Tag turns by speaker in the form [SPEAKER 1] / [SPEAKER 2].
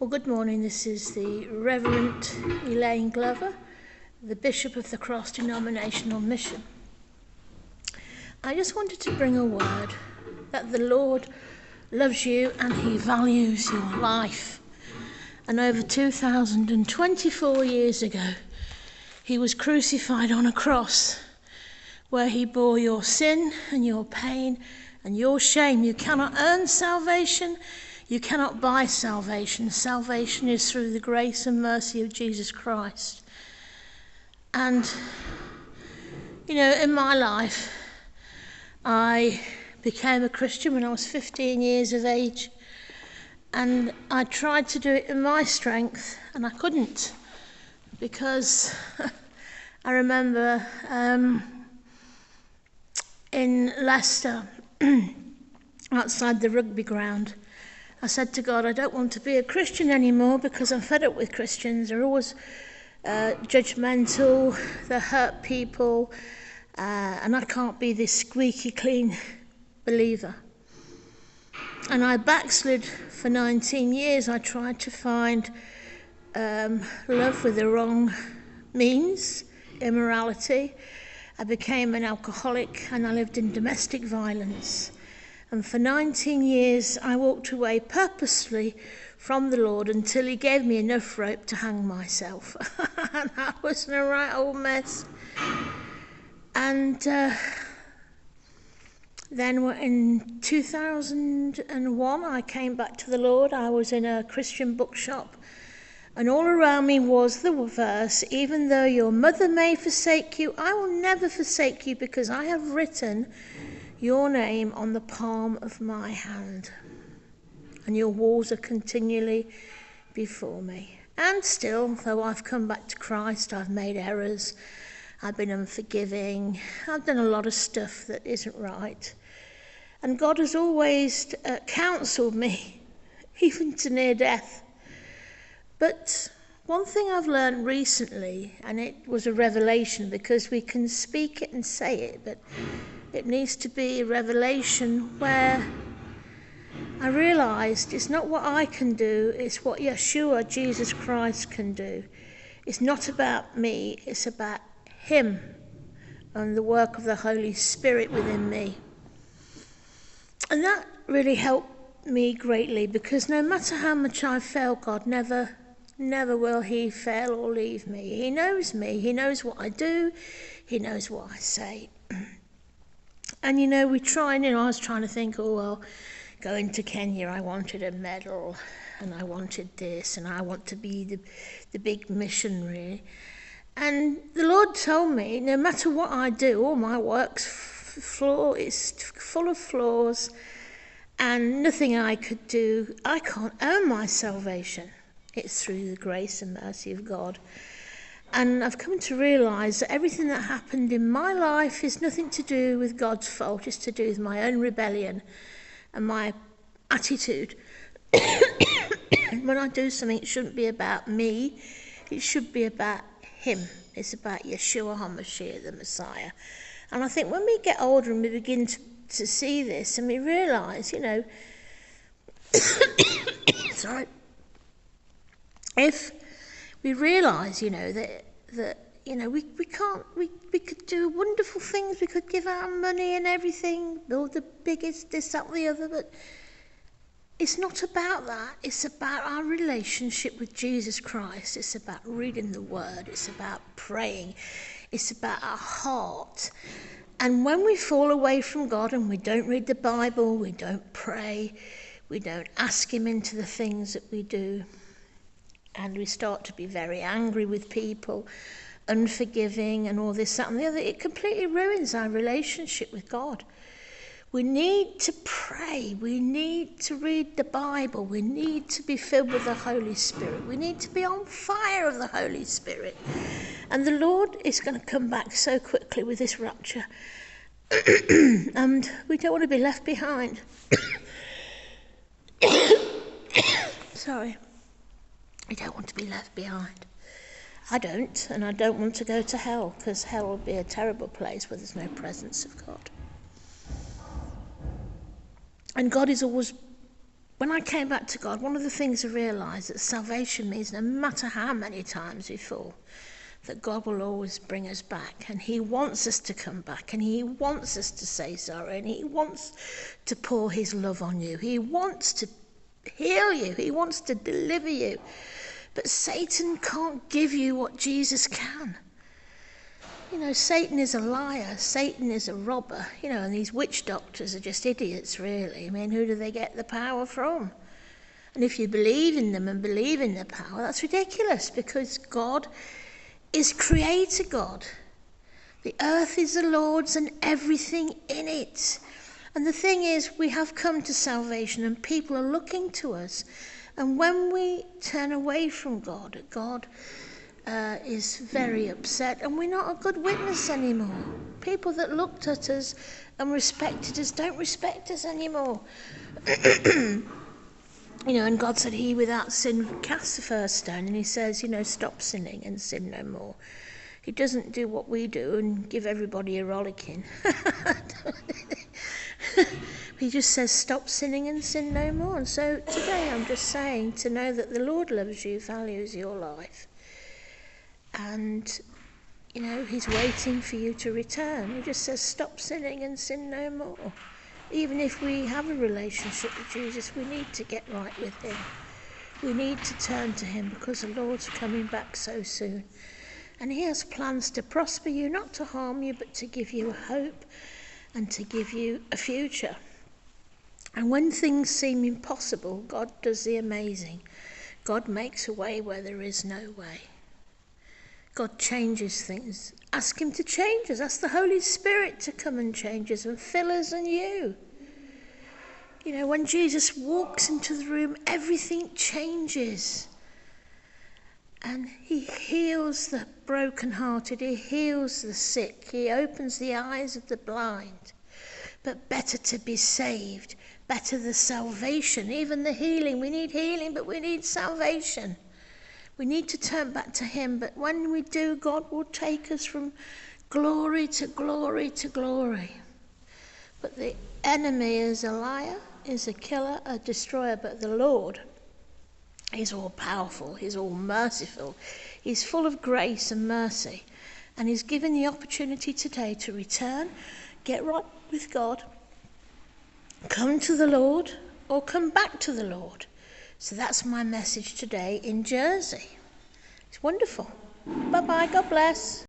[SPEAKER 1] Well, good morning. This is the Reverend Elaine Glover, the Bishop of the Cross Denominational Mission. I just wanted to bring a word that the Lord loves you and he values your life. And over 2024 years ago, he was crucified on a cross where he bore your sin and your pain and your shame. You cannot earn salvation. You cannot buy salvation. Salvation is through the grace and mercy of Jesus Christ. And, in my life, I became a Christian when I was 15 years of age. And I tried to do it in my strength, and I couldn't. Because I remember in Leicester, outside the rugby ground, I said to God, I don't want to be a Christian anymore because I'm fed up with Christians. They're always judgmental, they hurt people, and I can't be this squeaky clean believer. And I backslid for 19 years. I tried to find love with the wrong means, immorality. I became an alcoholic and I lived in domestic violence. And for 19 years, I walked away purposely from the Lord until he gave me enough rope to hang myself. And I was in a right old mess. And then in 2001, I came back to the Lord. I was in a Christian bookshop. And all around me was the verse, even though your mother may forsake you, I will never forsake you because I have written your name on the palm of my hand, and your walls are continually before me. And still, though I've come back to Christ, I've made errors, I've been unforgiving, I've done a lot of stuff that isn't right. And God has always counselled me, even to near death. But one thing I've learned recently, and it was a revelation, because we can speak it and say it, but it needs to be a revelation where I realised it's not what I can do, it's what Yeshua, Jesus Christ, can do. It's not about me, it's about him and the work of the Holy Spirit within me. And that really helped me greatly, because no matter how much I fail, God never will he fail or leave me. He knows me, he knows what I do, he knows what I say. And I was trying to think, going to Kenya, I wanted a medal, and I wanted this, and I want to be the big missionary. And the Lord told me, no matter what I do, all my work's is full of flaws, and nothing I could do, I can't earn my salvation. It's through the grace and mercy of God. And I've come to realise that everything that happened in my life is nothing to do with God's fault. It's to do with my own rebellion and my attitude. When I do something, it shouldn't be about me. It should be about him. It's about Yeshua HaMashiach, the Messiah. And I think when we get older and we begin to see this and we realise, sorry, if we realise, that we could do wonderful things. We could give our money and everything, build the biggest, this, that, the other. But it's not about that. It's about our relationship with Jesus Christ. It's about reading the Word. It's about praying. It's about our heart. And when we fall away from God and we don't read the Bible, we don't pray, we don't ask him into the things that we do, and we start to be very angry with people, unforgiving and all this, that and the other, it completely ruins our relationship with God. We need to pray. We need to read the Bible. We need to be filled with the Holy Spirit. We need to be on fire of the Holy Spirit. And the Lord is going to come back so quickly with this rapture. And we don't want to be left behind. Sorry. I don't want to be left behind. I don't, and I don't want to go to hell, because hell will be a terrible place where there's no presence of God. And God is always when I came back to God, one of the things I realised that salvation means no matter how many times we fall, that God will always bring us back, and he wants us to come back, and he wants us to say sorry, and he wants to pour his love on you. He wants to heal you. He wants to deliver you. But Satan can't give you what Jesus can. You know, Satan is a liar. Satan is a robber. You know, and these witch doctors are just idiots, really. I mean, who do they get the power from? And if you believe in them and believe in their power, that's ridiculous, because God is Creator God. The earth is the Lord's and everything in it. And the thing is, we have come to salvation and people are looking to us. And when we turn away from God, God is very upset, and we're not a good witness anymore. People that looked at us and respected us don't respect us anymore. You know, and God said, he without sin cast the first stone, and he says, you know, stop sinning and sin no more. He doesn't do what we do and give everybody a rollicking. He just says, stop sinning and sin no more. And so today I'm just saying, to know that the Lord loves you, values your life. And, you know, he's waiting for you to return. He just says, stop sinning and sin no more. Even if we have a relationship with Jesus, we need to get right with him. We need to turn to him, because the Lord's coming back so soon. And he has plans to prosper you, not to harm you, but to give you a hope and to give you a future. And when things seem impossible, God does the amazing. God makes a way where there is no way. God changes things. Ask him to change us. Ask the Holy Spirit to come and change us and fill us and you. You know, when Jesus walks into the room, everything changes. And he heals the brokenhearted. He heals the sick. He opens the eyes of the blind. But better to be saved. Better the salvation. Even the healing. We need healing, but we need salvation. We need to turn back to him, but when we do, God will take us from glory to glory to glory. But the enemy is a liar, is a killer, a destroyer, but the Lord is all powerful, he's all merciful, he's full of grace and mercy, and he's given the opportunity today to return, get right with God, come to the Lord, or come back to the Lord. So that's my message today in Jersey. It's wonderful. Bye-bye. God bless.